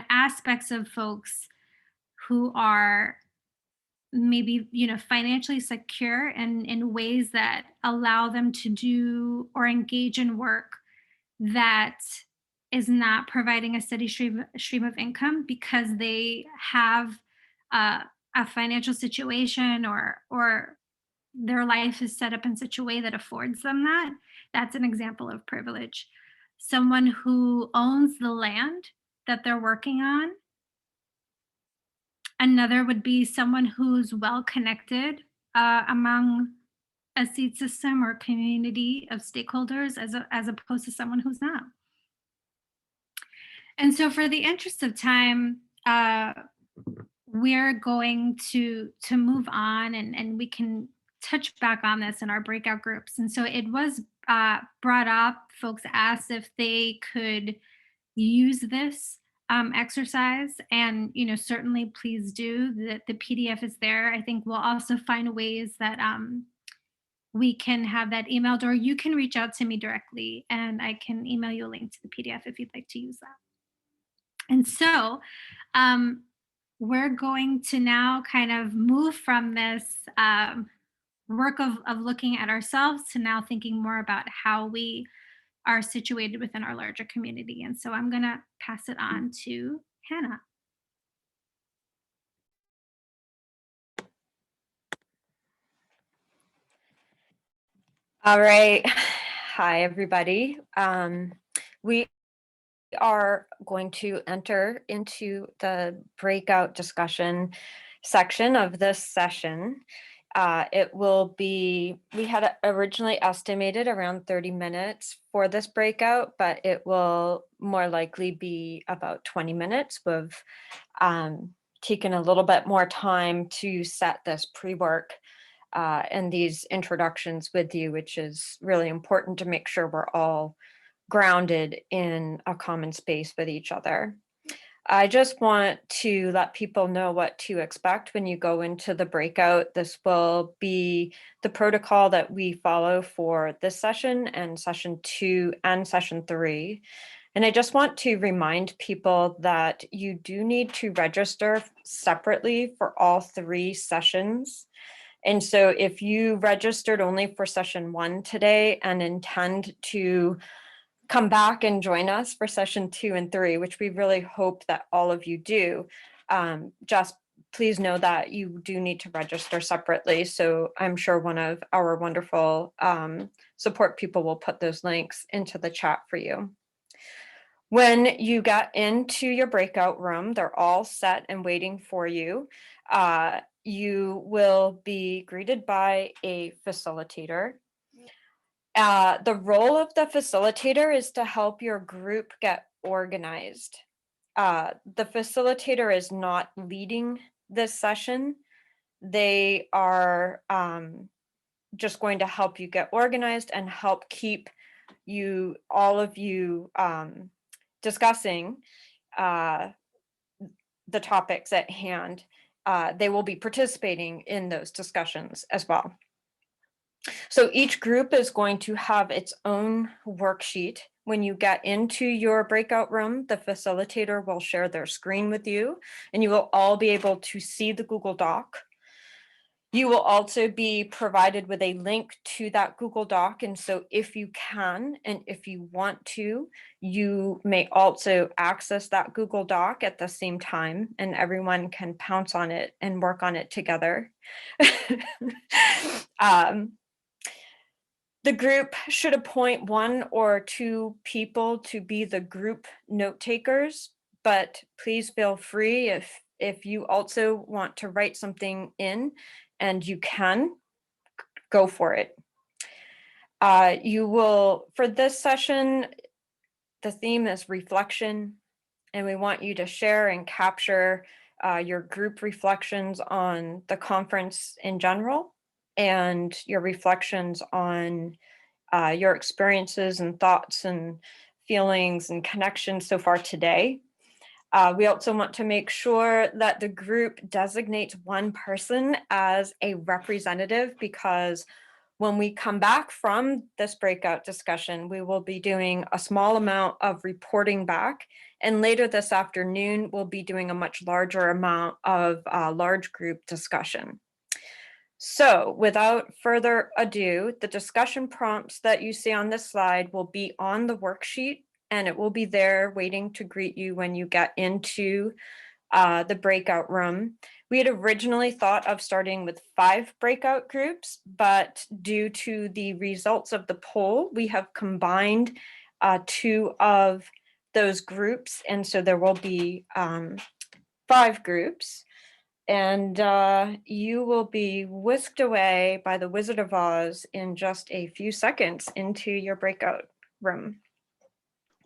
Speaker 1: aspects of folks who are maybe, financially secure and in ways that allow them to do or engage in work that is not providing a steady stream of income because they have uh, a financial situation or their life is set up in such a way that affords them that. That's an example of privilege. Someone who owns the land that they're working on. Another would be someone who's well connected among a seed system or community of stakeholders as opposed to someone who's not. And so for the interest of time, we're going to move on and we can touch back on this in our breakout groups. And so it was brought up, folks asked if they could use this exercise, and certainly please do. The PDF is there. I think we'll also find ways that we can have that emailed, or you can reach out to me directly and I can email you a link to the PDF if you'd like to use that. And so we're going to now kind of move from this work of looking at ourselves to now thinking more about how we are situated within our larger community. And so I'm going to pass it on to Hannah.
Speaker 2: All right. Hi, everybody. We are going to enter into the breakout discussion section of this session. It will be, we had originally estimated around 30 minutes for this breakout, but it will more likely be about 20 minutes. We've taken a little bit more time to set this pre-work and these introductions with you, which is really important to make sure we're all grounded in a common space with each other. I just want to let people know what to expect when you go into the breakout. This will be the protocol that we follow for this session and session 2 and session 3. And I just want to remind people that you do need to register separately for all 3 sessions. And so if you registered only for session 1 today and intend to come back and join us for session 2 and 3, which we really hope that all of you do, just please know that you do need to register separately. So I'm sure one of our wonderful support people will put those links into the chat for you. When you get into your breakout room, they're all set and waiting for you. You will be greeted by a facilitator. The role of the facilitator is to help your group get organized. The facilitator is not leading this session. They are just going to help you get organized and help keep all of you discussing the topics at hand. They will be participating in those discussions as well. So each group is going to have its own worksheet. When you get into your breakout room, the facilitator will share their screen with you, and you will all be able to see the Google Doc. You will also be provided with a link to that Google Doc. And so if you can, and if you want to, you may also access that Google Doc at the same time, and everyone can pounce on it and work on it together. The group should appoint 1 or 2 people to be the group note takers, but please feel free if you also want to write something in, and you can, go for it. You will, for this session, the theme is reflection, and we want you to share and capture your group reflections on the conference in general and your reflections on your experiences and thoughts and feelings and connections so far today. We also want to make sure that the group designates 1 person as a representative, because when we come back from this breakout discussion, we will be doing a small amount of reporting back. And later this afternoon, we'll be doing a much larger amount of large group discussion. So without further ado, the discussion prompts that you see on this slide will be on the worksheet, and it will be there waiting to greet you when you get into the breakout room. We had originally thought of starting with 5 breakout groups, but due to the results of the poll, we have combined 2 of those groups. And so there will be 5 groups. And you will be whisked away by the Wizard of Oz in just a few seconds into your breakout room.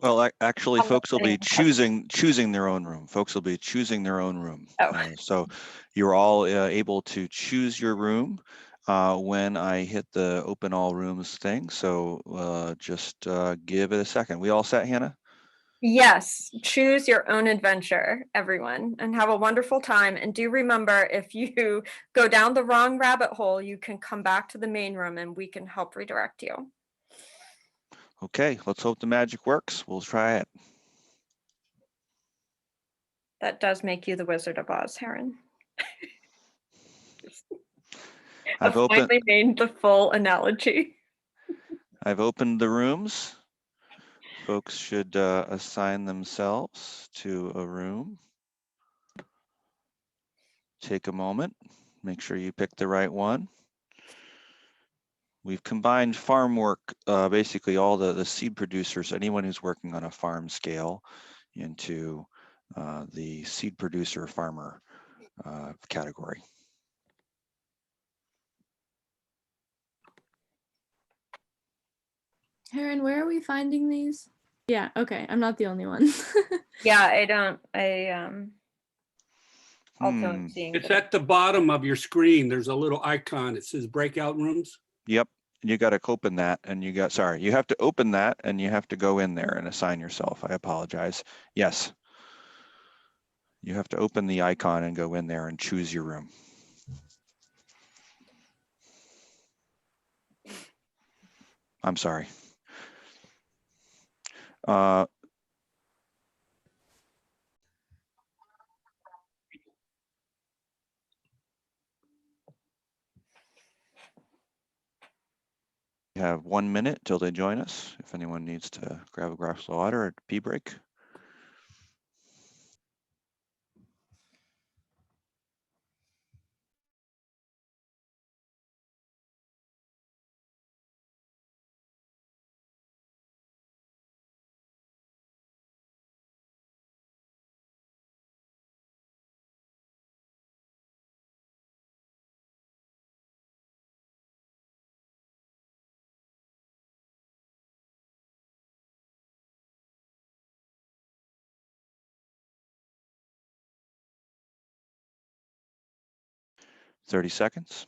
Speaker 8: Well, actually, folks will be
Speaker 2: Anyone?
Speaker 8: choosing their own room. Folks will be choosing their own room.
Speaker 2: Oh.
Speaker 8: So you're all able to choose your room when I hit the open all rooms thing. So just give it a second. We all set, Hannah?
Speaker 2: Yes, choose your own adventure, everyone, and have a wonderful time. And do remember, if you go down the wrong rabbit hole, you can come back to the main room and we can help redirect you.
Speaker 8: Okay, let's hope the magic works. We'll try it.
Speaker 2: That does make you the Wizard of Oz, Heron.
Speaker 8: I've
Speaker 2: finally made the full analogy.
Speaker 8: I've opened the rooms. Folks should assign themselves to a room. Take a moment, make sure you pick the right one. We've combined farm work, basically all the seed producers, anyone who's working on a farm scale, into the seed producer farmer category.
Speaker 9: Heron, where are we finding these? Yeah, okay, I'm not the only one.
Speaker 2: Yeah, also am
Speaker 8: Hmm.
Speaker 2: seeing.
Speaker 10: It's
Speaker 2: the-
Speaker 10: at the bottom of your screen. There's a little icon. It says breakout rooms.
Speaker 8: Yep. You got to open that, and you have to open that, and you have to go in there and assign yourself. I apologize. Yes. You have to open the icon and go in there and choose your room. I'm sorry. We have 1 minute till they join us. If anyone needs to grab a glass of water or pee break. Thirty seconds.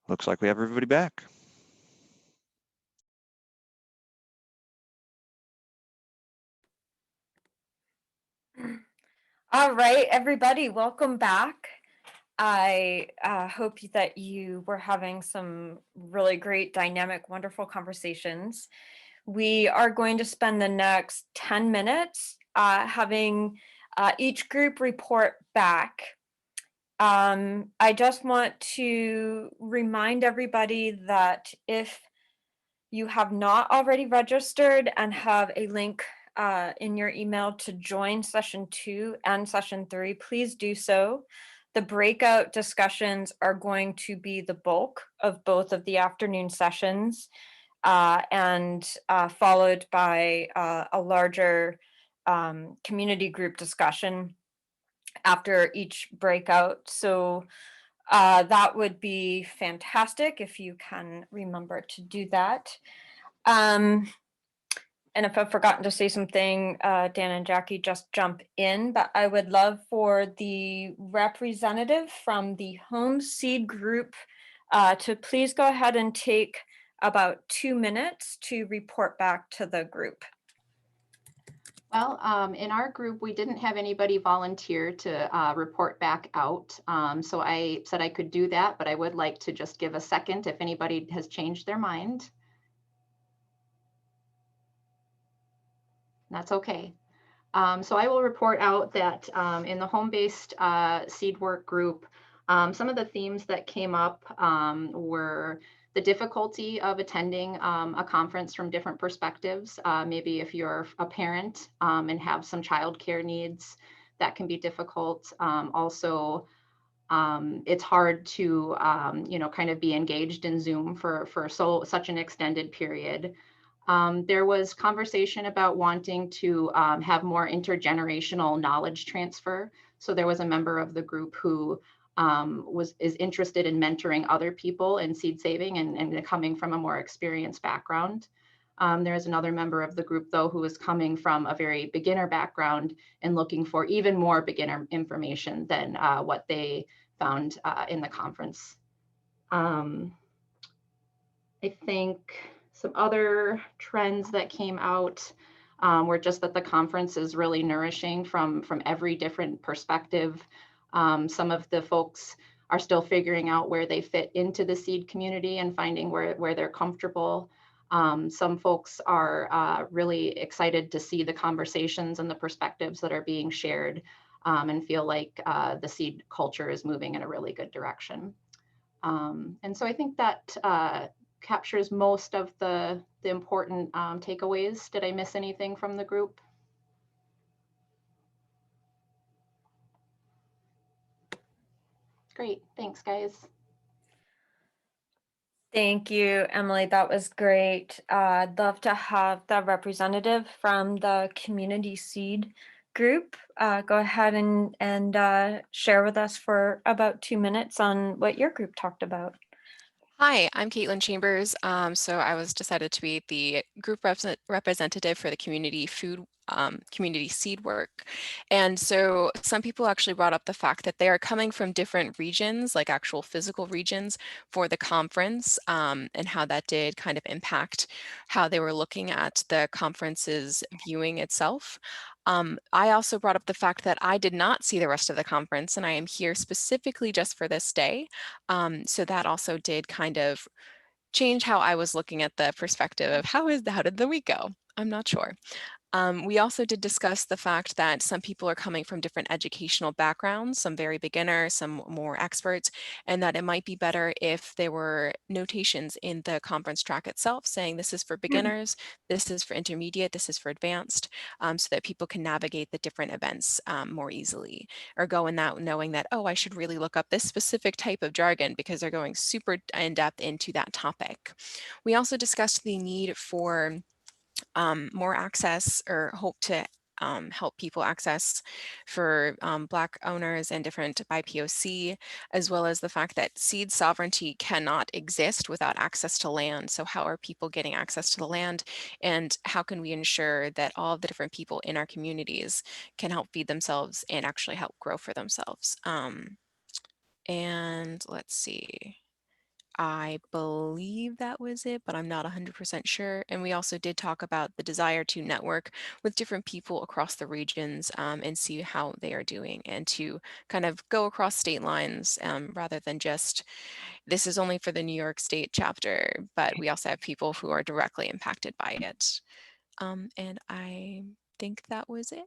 Speaker 8: Looks like we have everybody back.
Speaker 2: All right, everybody, welcome back. I hope that you were having some really great, dynamic, wonderful conversations. We are going to spend the next 10 minutes having each group report back. I just want to remind everybody that if you have not already registered and have a link in your email to join session 2 and session 3, please do so. The breakout discussions are going to be the bulk of both of the afternoon sessions, and followed by a larger community group discussion after each breakout. So that would be fantastic if you can remember to do that. And if I've forgotten to say something, Dan and Jackie, just jump in, but I would love for the representative from the home seed group to please go ahead and take about 2 minutes to report back to the group.
Speaker 11: Well, in our group, we didn't have anybody volunteer to report back out. So I said I could do that, but I would like to just give a second if anybody has changed their mind. That's okay. So I will report out that in the home-based seed work group, some of the themes that came up were the difficulty of attending a conference from different perspectives. Maybe if you're a parent and have some childcare needs, that can be difficult. Also, it's hard to kind of be engaged in Zoom for such an extended period. There was conversation about wanting to have more intergenerational knowledge transfer. So there was a member of the group who is interested in mentoring other people in seed saving and coming from a more experienced background. There is another member of the group, though, who is coming from a very beginner background and looking for even more beginner information than what they found in the conference. I think some other trends that came out. where just that the conference is really nourishing from every different perspective. Some of the folks are still figuring out where they fit into the seed community and finding where they're comfortable. Some folks are really excited to see the conversations and the perspectives that are being shared, and feel like the seed culture is moving in a really good direction. And so I think that captures most of the important takeaways. Did I miss anything from the group? Great, thanks guys.
Speaker 2: Thank you, Emily. That was great. I'd love to have the representative from the community seed group go ahead and share with us for about 2 minutes on what your group talked about.
Speaker 3: Hi, I'm Caitlin Chambers. So I was decided to be the group representative for the community seed work. And so some people actually brought up the fact that they are coming from different regions, like actual physical regions for the conference, and how that did kind of impact how they were looking at the conference's viewing itself. I also brought up the fact that I did not see the rest of the conference, and I am here specifically just for this day. So that also did kind of change how I was looking at the perspective of how did the week go? I'm not sure. We also did discuss the fact that some people are coming from different educational backgrounds, some very beginner, some more experts, and that it might be better if there were notations in the conference track itself saying this is for beginners, this is for intermediate, this is for advanced, so that people can navigate the different events more easily, or go in that knowing that, oh, I should really look up this specific type of jargon because they're going super in depth into that topic. We also discussed the need for more access, or hope to help people access for Black owners and different BIPOC, as well as the fact that seed sovereignty cannot exist without access to land. So how are people getting access to the land, and how can we ensure that all of the different people in our communities can help feed themselves and actually help grow for themselves? And let's see. I believe that was it, but I'm not 100% sure. And we also did talk about the desire to network with different people across the regions, and see how they are doing, and to kind of go across state lines, rather than just, this is only for the New York State chapter, but we also have people who are directly impacted by it. And I think that was it.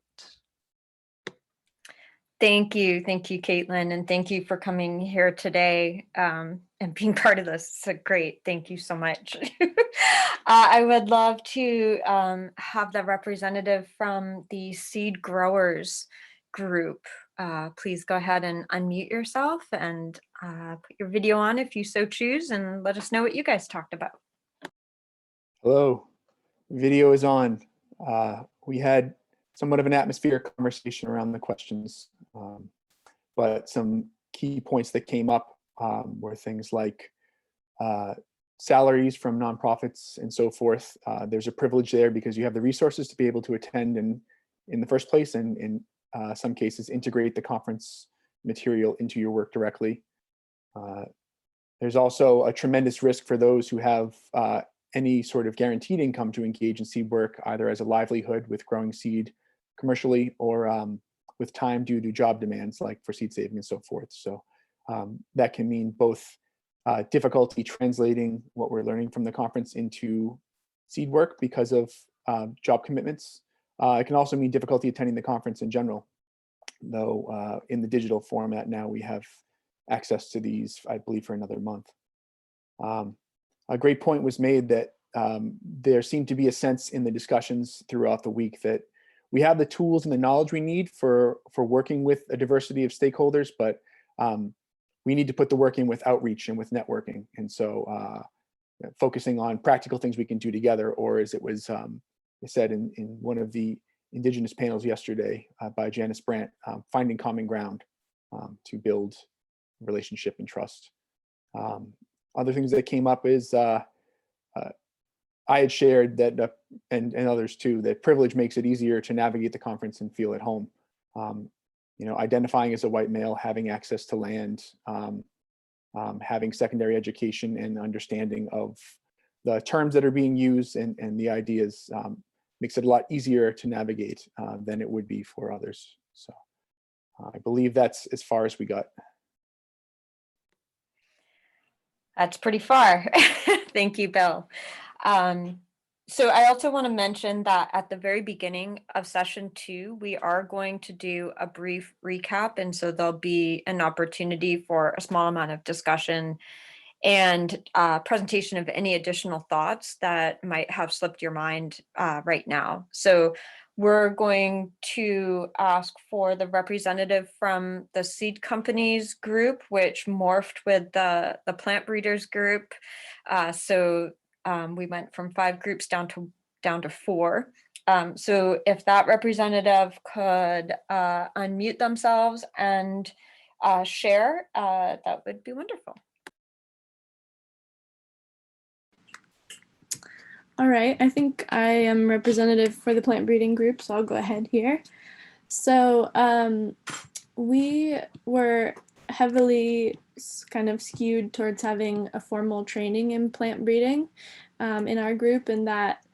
Speaker 2: Thank you, Caitlin, and thank you for coming here today and being part of this. It's great. Thank you so much. I would love to have the representative from the seed growers group. Please go ahead and unmute yourself and put your video on if you so choose, and let us know what you guys talked about.
Speaker 12: Hello, video is on. We had somewhat of an atmospheric conversation around the questions, but some key points that came up were things like salaries from nonprofits and so forth. There's a privilege there because you have the resources to be able to attend in the first place, and in some cases integrate the conference material into your work directly. There's also a tremendous risk for those who have any sort of guaranteed income to engage in seed work, either as a livelihood with growing seed commercially, or with time due to job demands like for seed saving and so forth. So that can mean both difficulty translating what we're learning from the conference into seed work because of job commitments. It can also mean difficulty attending the conference in general, though in the digital format now we have access to these, I believe, for another month. A great point was made that there seemed to be a sense in the discussions throughout the week that we have the tools and the knowledge we need for working with a diversity of stakeholders, but we need to put the work in with outreach and with networking. And so focusing on practical things we can do together, or as it was said in one of the Indigenous panels yesterday by Janice Brandt, finding common ground to build relationship and trust. Other things that came up is I had shared that, and others too, that privilege makes it easier to navigate the conference and feel at home. You know, identifying as a white male, having access to land, having secondary education and understanding of the terms that are being used and the ideas makes it a lot easier to navigate than it would be for others. So I believe that's as far as we got.
Speaker 2: That's pretty far. Thank you, Bill. So I also want to mention that at the very beginning of session 2, we are going to do a brief recap. And so there'll be an opportunity for a small amount of discussion and presentation of any additional thoughts that might have slipped your mind right now. So we're going to ask for the representative from the seed companies group, which morphed with the plant breeders group. We went from 5 groups down to 4. So if that representative could unmute themselves and share, that would be wonderful.
Speaker 9: All right, I think I am representative for the plant breeding group, so I'll go ahead here. So we were heavily kind of skewed towards having a formal training in plant breeding in our group, and that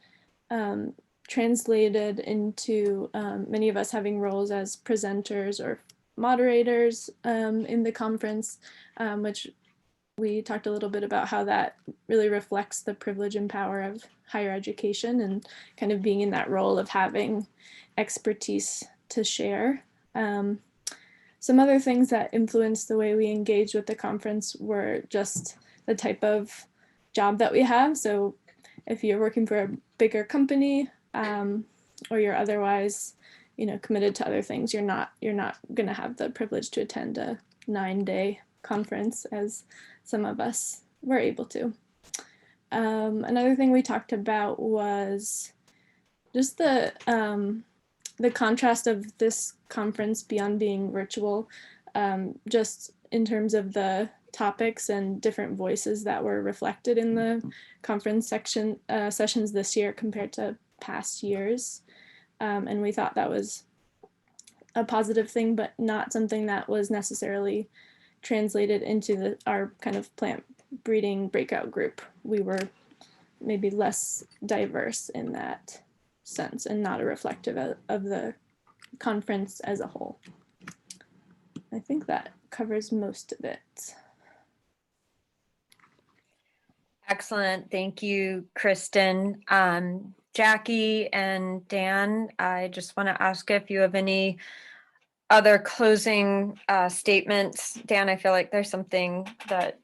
Speaker 9: translated into many of us having roles as presenters or moderators in the conference, which we talked a little bit about how that really reflects the privilege and power of higher education and kind of being in that role of having expertise to share. Some other things that influenced the way we engaged with the conference were just the type of job that we have. So if you're working for a bigger company or you're otherwise, committed to other things, you're not going to have the privilege to attend a 9-day conference as some of us were able to. Another thing we talked about was just the contrast of this conference beyond being virtual, just in terms of the topics and different voices that were reflected in the conference sessions this year compared to past years. And we thought that was a positive thing, but not something that was necessarily translated into our kind of plant breeding breakout group. We were maybe less diverse in that sense and not a reflective of the conference as a whole. I think that covers most of it.
Speaker 2: Excellent. Thank you, Kristen. Jackie and Dan, I just want to ask if you have any other closing statements. Dan, I feel like there's something that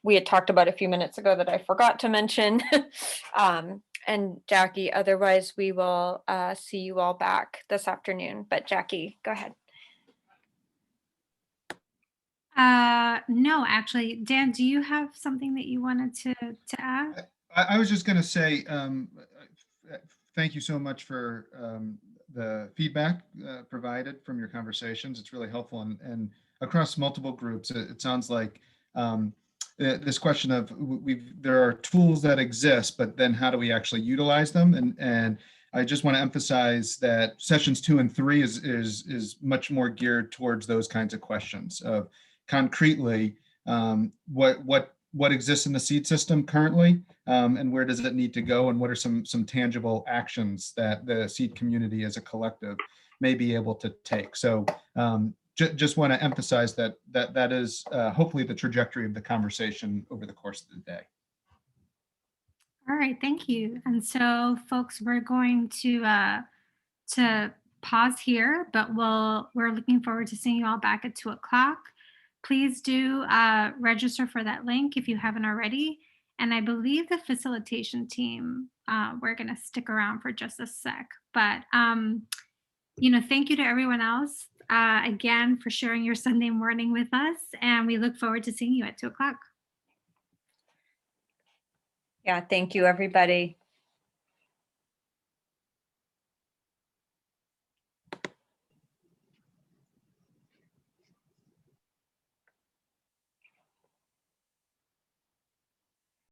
Speaker 2: we had talked about a few minutes ago that I forgot to mention. And Jackie, otherwise we will see you all back this afternoon. But Jackie, go ahead.
Speaker 1: No, actually, Dan, do you have something that you wanted to add?
Speaker 4: I was just going to say, thank you so much for the feedback provided from your conversations. It's really helpful, and across multiple groups, it sounds like this question of there are tools that exist, but then how do we actually utilize them? And I just want to emphasize that sessions 2 and 3 is much more geared towards those kinds of questions of concretely what exists in the seed system currently, and where does it need to go, and what are some tangible actions that the seed community as a collective may be able to take. So just want to emphasize that is hopefully the trajectory of the conversation over the course of the day.
Speaker 1: All right, thank you. And so, folks, we're going to pause here, but we're looking forward to seeing you all back at 2:00. Please do register for that link if you haven't already. And I believe the facilitation team, we're going to stick around for just a sec. But, thank you to everyone else again for sharing your Sunday morning with us. And we look forward to seeing you at 2:00.
Speaker 2: Yeah, thank you, everybody.